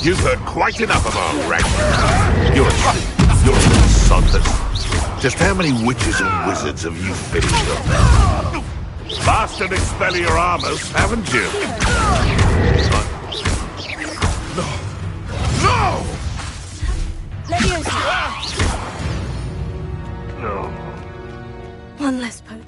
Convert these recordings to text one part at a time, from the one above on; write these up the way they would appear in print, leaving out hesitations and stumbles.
You've heard quite enough of our rank. You're Saunders. Just how many witches and wizards have you finished up? Bastard expel your armors, haven't you? No! No! No. One less poke.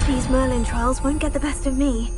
These Merlin trials won't get the best of me.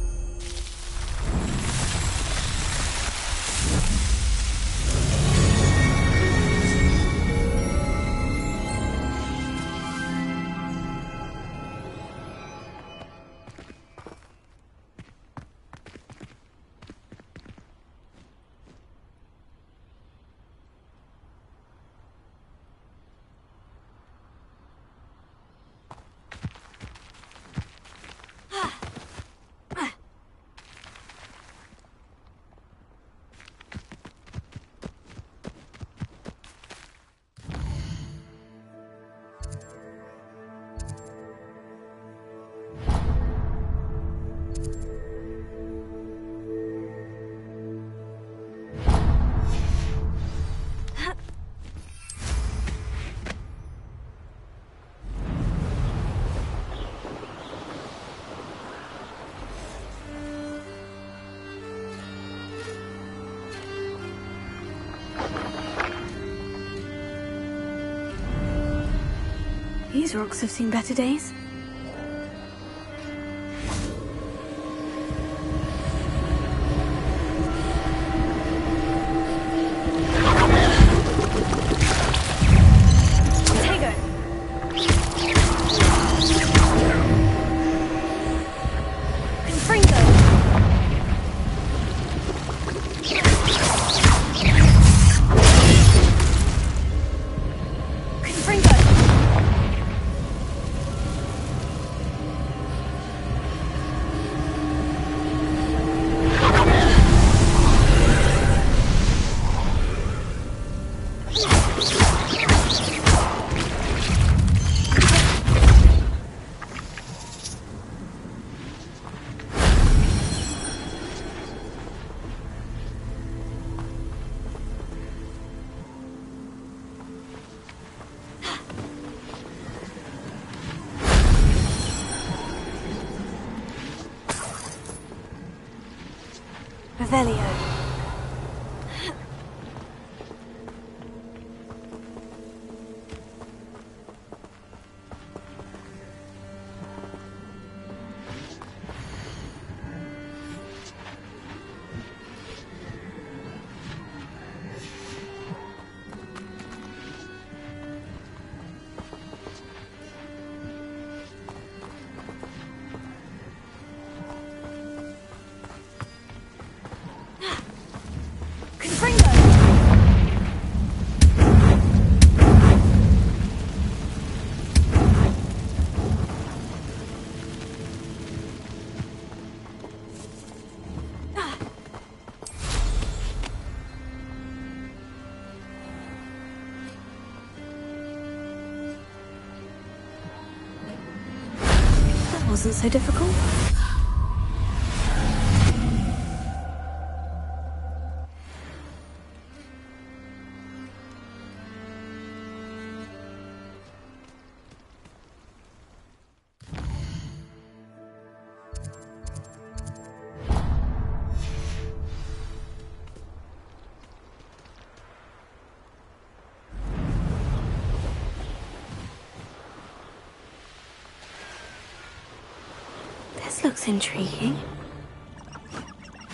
These rocks have seen better days. Revelio. Wasn't so difficult. This looks intriguing.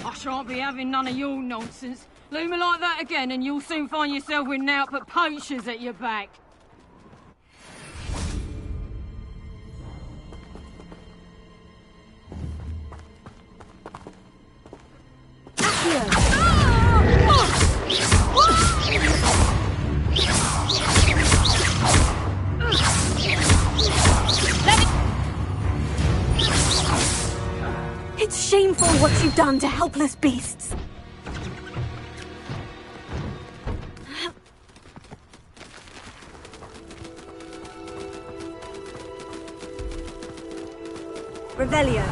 I shan't be having none of your nonsense. Leave me like that again and you'll soon find yourself with naught but poachers at your back. It's shameful what you've done to helpless beasts. Revelio.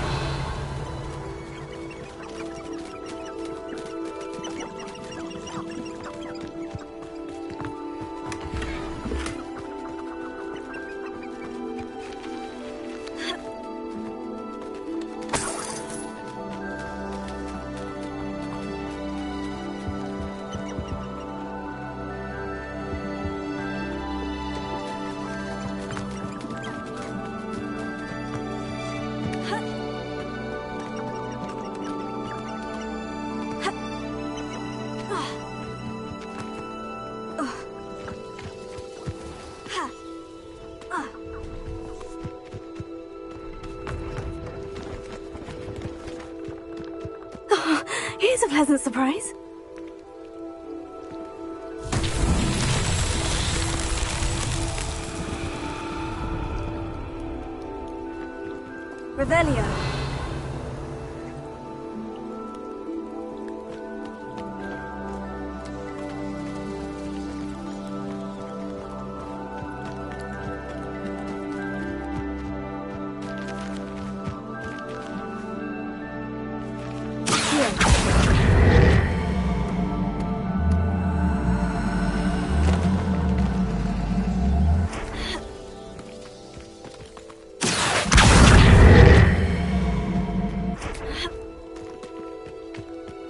Here's a pleasant surprise. Revelio.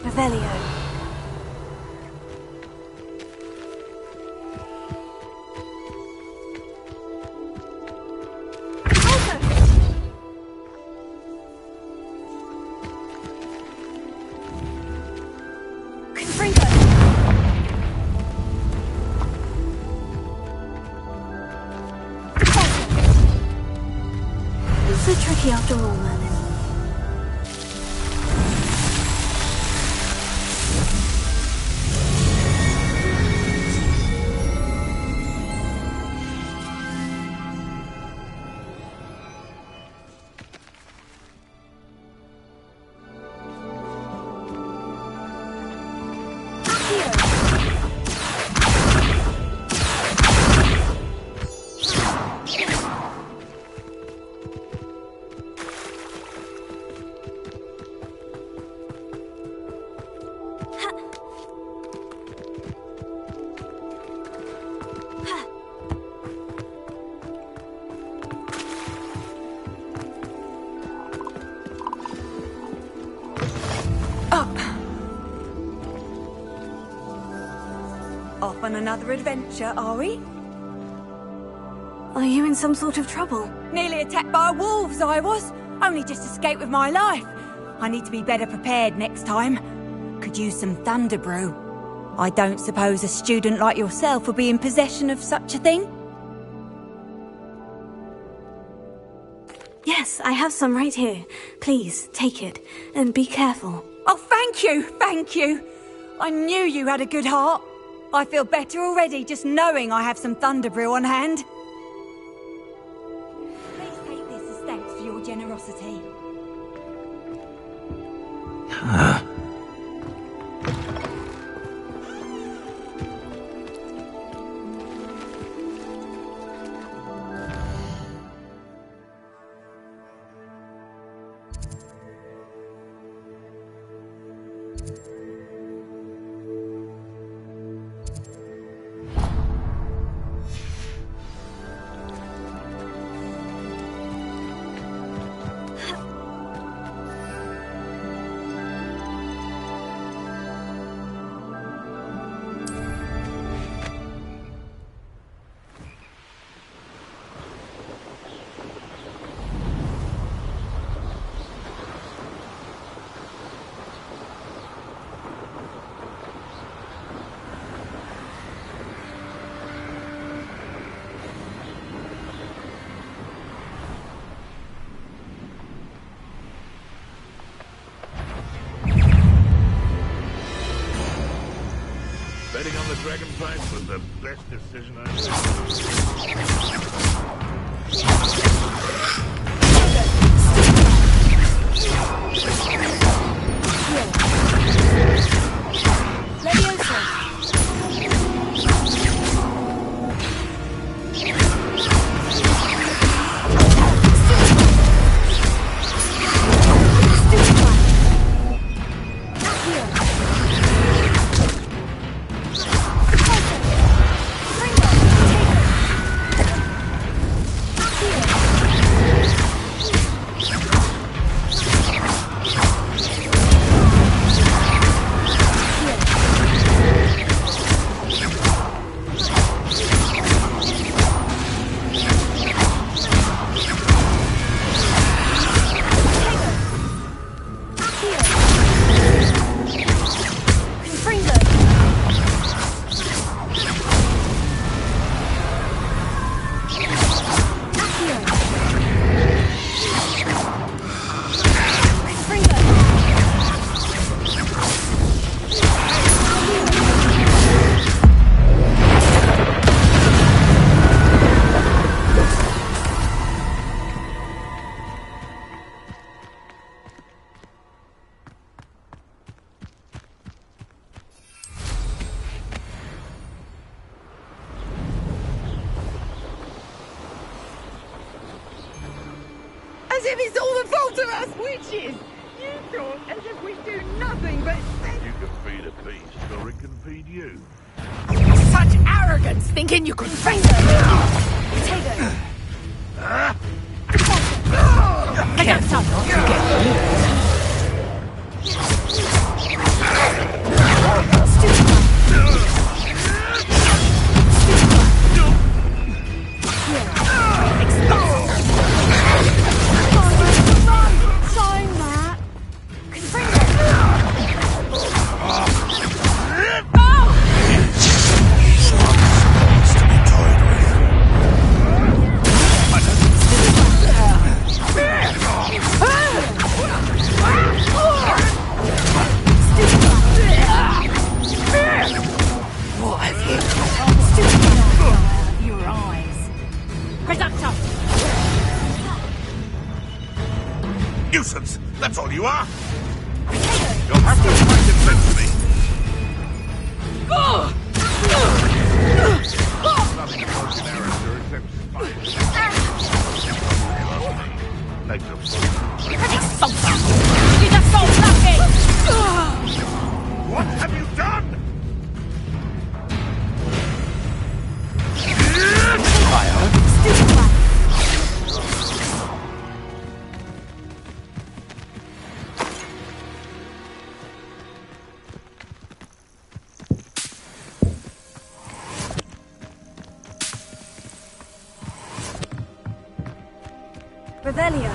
Revelio. Confringo. It's so tricky after all, Merlin. Off on another adventure, are we? Are you in some sort of trouble? Nearly attacked by wolves, I was. Only just escaped with my life. I need to be better prepared next time. Could use some thunder brew. I don't suppose a student like yourself will be in possession of such a thing? Yes, I have some right here. Please, take it. And be careful. Oh, thank you, thank you. I knew you had a good heart. I feel better already just knowing I have some thunder brew on hand. Please take this as thanks for your generosity. Betting on the dragonflies was the best decision I Here. As if it's all the fault of us witches! You talk as if we do nothing but send... You can feed a beast, or it can feed you. Such arrogance, thinking you could face her! Potato. Careful not to get Sorry, Matt. What have you? Your eyes. Presumption! Nuisance! That's all you are! You'll have to fight it mentally! Nothing about character except spite. Legs of You just so lucky! What have you done? Revelio.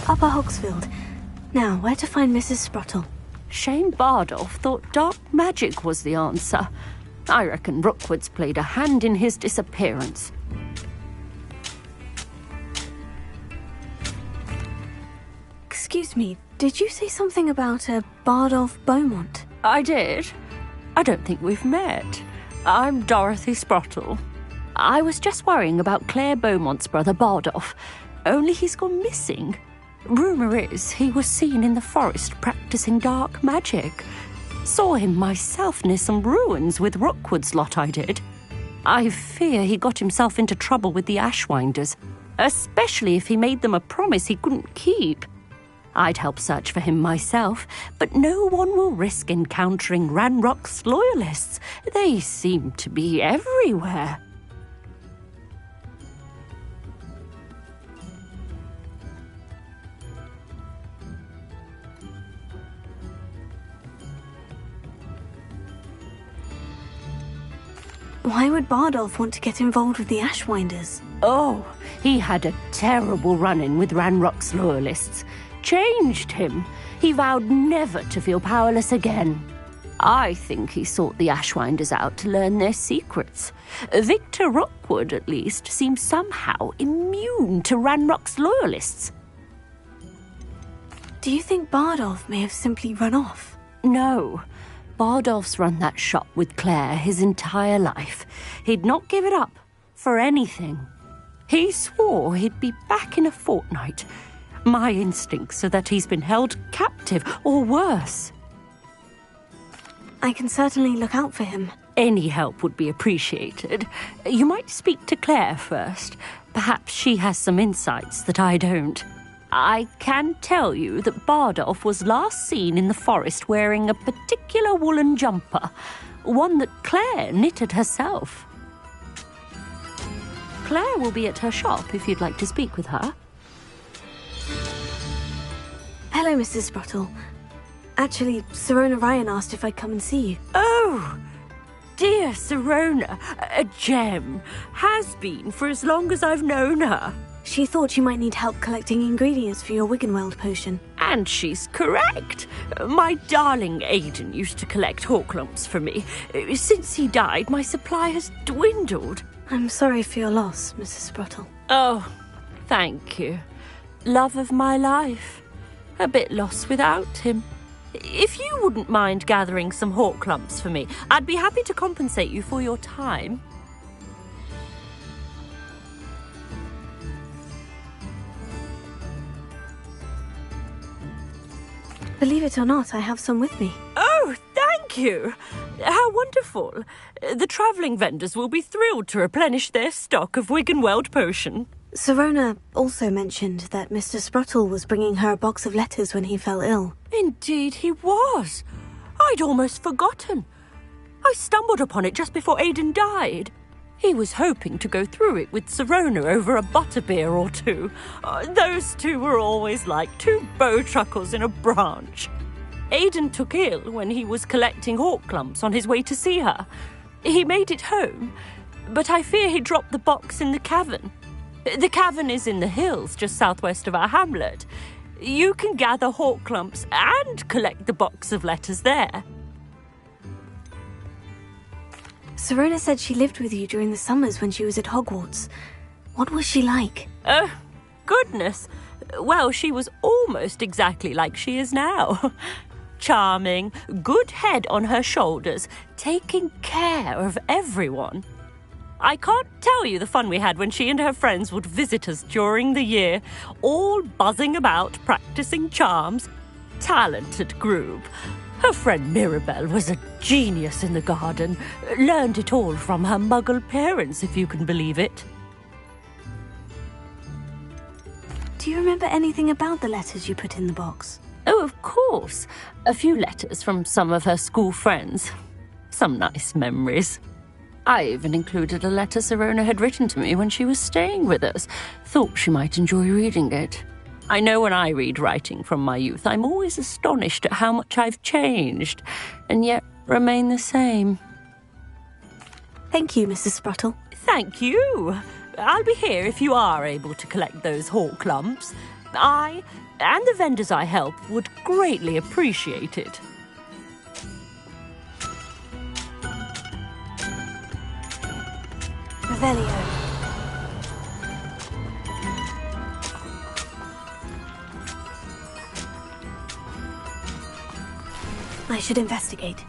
Upper Hogsfield. Now, where to find Mrs. Sprottle? Shane Bardolph thought dark magic was the answer. I reckon Rookwood's played a hand in his disappearance. Excuse me, did you say something about a Bardolph Beaumont? I did. I don't think we've met. I'm Dorothy Sprottle. I was just worrying about Claire Beaumont's brother Bardolph, only he's gone missing. Rumour is he was seen in the forest practicing dark magic. Saw him myself near some ruins with Rookwood's lot I did. I fear he got himself into trouble with the Ashwinders, especially if he made them a promise he couldn't keep. I'd help search for him myself, but no one will risk encountering Ranrock's loyalists. They seem to be everywhere. Why would Bardolph want to get involved with the Ashwinders? Oh, he had a terrible run-in with Ranrock's loyalists. Changed him. He vowed never to feel powerless again. I think he sought the Ashwinders out to learn their secrets. Victor Rookwood, at least, seems somehow immune to Ranrock's loyalists. Do you think Bardolph may have simply run off? No. Bardolph's run that shop with Claire his entire life. He'd not give it up for anything. He swore he'd be back in a fortnight. My instincts are that he's been held captive, or worse. I can certainly look out for him. Any help would be appreciated. You might speak to Claire first. Perhaps she has some insights that I don't. I can tell you that Bardolph was last seen in the forest wearing a particular woolen jumper, one that Claire knitted herself. Claire will be at her shop if you'd like to speak with her. Hello, Mrs. Sprottle. Actually, Sirona Ryan asked if I'd come and see you. Oh, dear Sirona, a gem. Has been for as long as I've known her. She thought you might need help collecting ingredients for your Wiggenweld potion. And she's correct. My darling Aidan used to collect hawk lumps for me. Since he died, my supply has dwindled. I'm sorry for your loss, Mrs. Sprottle. Oh, thank you. Love of my life. A bit lost without him. If you wouldn't mind gathering some hawk lumps for me, I'd be happy to compensate you for your time. Believe it or not, I have some with me. Oh, thank you. How wonderful. The travelling vendors will be thrilled to replenish their stock of Wiggenweld potion. Sirona also mentioned that Mr. Sprottle was bringing her a box of letters when he fell ill. Indeed he was. I'd almost forgotten. I stumbled upon it just before Aidan died. He was hoping to go through it with Sirona over a butterbeer or two. Those two were always like two bowtruckles in a branch. Aidan took ill when he was collecting hawk lumps on his way to see her. He made it home, but I fear he dropped the box in the cavern. The cavern is in the hills just southwest of our hamlet. You can gather hawk lumps and collect the box of letters there. Sirona said she lived with you during the summers when she was at Hogwarts. What was she like? Oh, goodness. Well, she was almost exactly like she is now. Charming, good head on her shoulders, taking care of everyone. I can't tell you the fun we had when she and her friends would visit us during the year, all buzzing about, practicing charms. Talented group. Her friend Mirabelle was a genius in the garden. Learned it all from her muggle parents, if you can believe it. Do you remember anything about the letters you put in the box? Oh, of course. A few letters from some of her school friends. Some nice memories. I even included a letter Sirona had written to me when she was staying with us. Thought she might enjoy reading it. I know when I read writing from my youth, I'm always astonished at how much I've changed, and yet remain the same. Thank you, Mrs. Sprottle. Thank you. I'll be here if you are able to collect those hawk lumps. I, and the vendors I help, would greatly appreciate it. Revelio. I should investigate.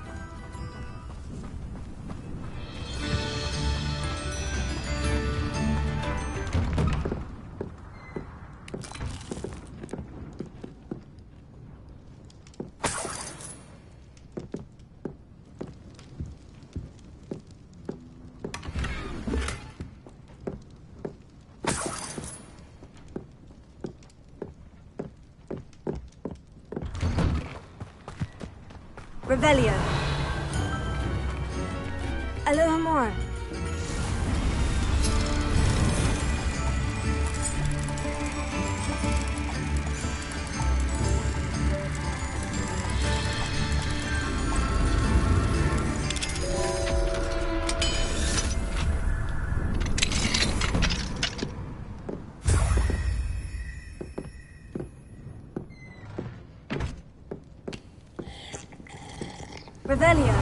Revelio. Alohomora. Revelio.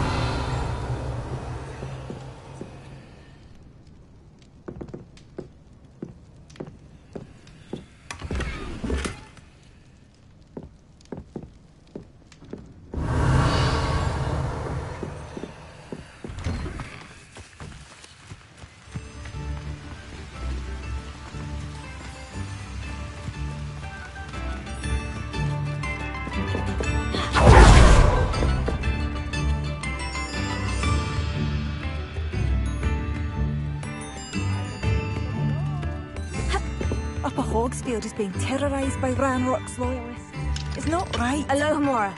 Upper Hogsfield is being terrorised by Ranrock's loyalists. It's not right. Alohomora.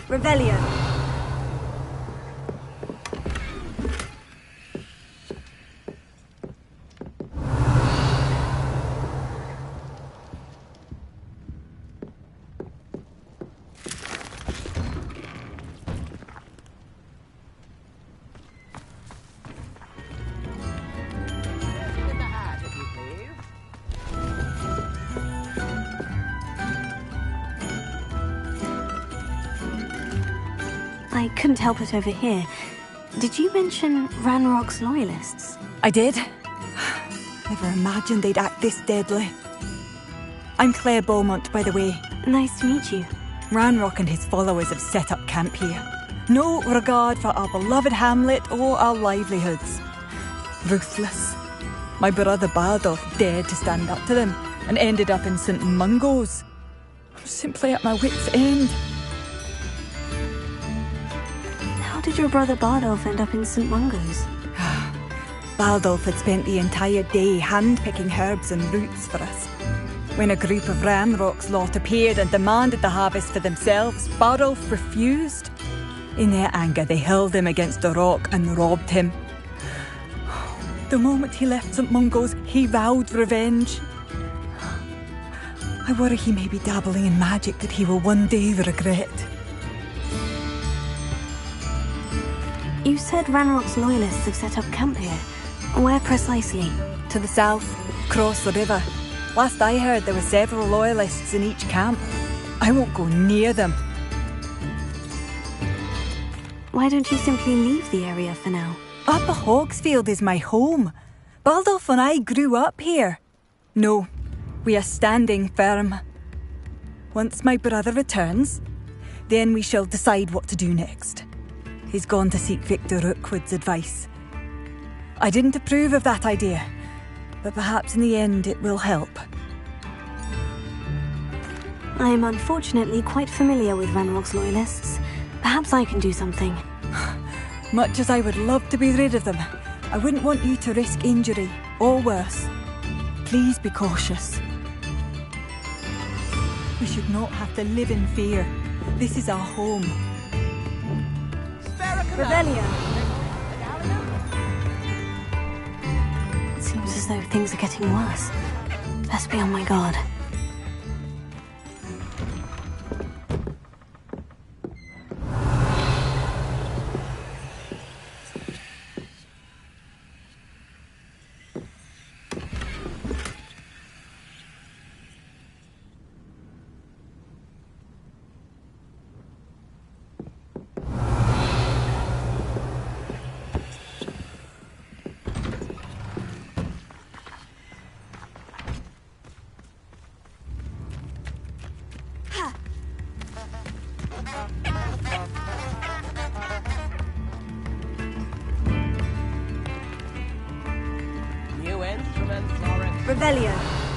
Revelio. I couldn't help it over here. Did you mention Ranrock's loyalists? I did. Never imagined they'd act this deadly. I'm Claire Beaumont, by the way. Nice to meet you. Ranrock and his followers have set up camp here. No regard for our beloved hamlet or our livelihoods. Ruthless. My brother Bardolph dared to stand up to them and ended up in St. Mungo's. I'm simply at my wit's end. How did your brother Bardolph end up in St. Mungo's? Bardolph had spent the entire day hand-picking herbs and roots for us. When a group of Ranrock's lot appeared and demanded the harvest for themselves, Bardolph refused. In their anger, they hurled him against a rock and robbed him. The moment he left St. Mungo's, he vowed revenge. I worry he may be dabbling in magic that he will one day regret. You said Ranrock's loyalists have set up camp here. Where precisely? To the south, across the river. Last I heard, there were several loyalists in each camp. I won't go near them. Why don't you simply leave the area for now? Upper Hogsfield is my home. Bardolph and I grew up here. No, we are standing firm. Once my brother returns, then we shall decide what to do next. He's gone to seek Victor Rookwood's advice. I didn't approve of that idea, but perhaps in the end it will help. I am unfortunately quite familiar with Ranrock's loyalists. Perhaps I can do something. Much as I would love to be rid of them, I wouldn't want you to risk injury, or worse. Please be cautious. We should not have to live in fear. This is our home. Revelio. It seems as though things are getting worse. Best be on my guard. New instruments are Revelio.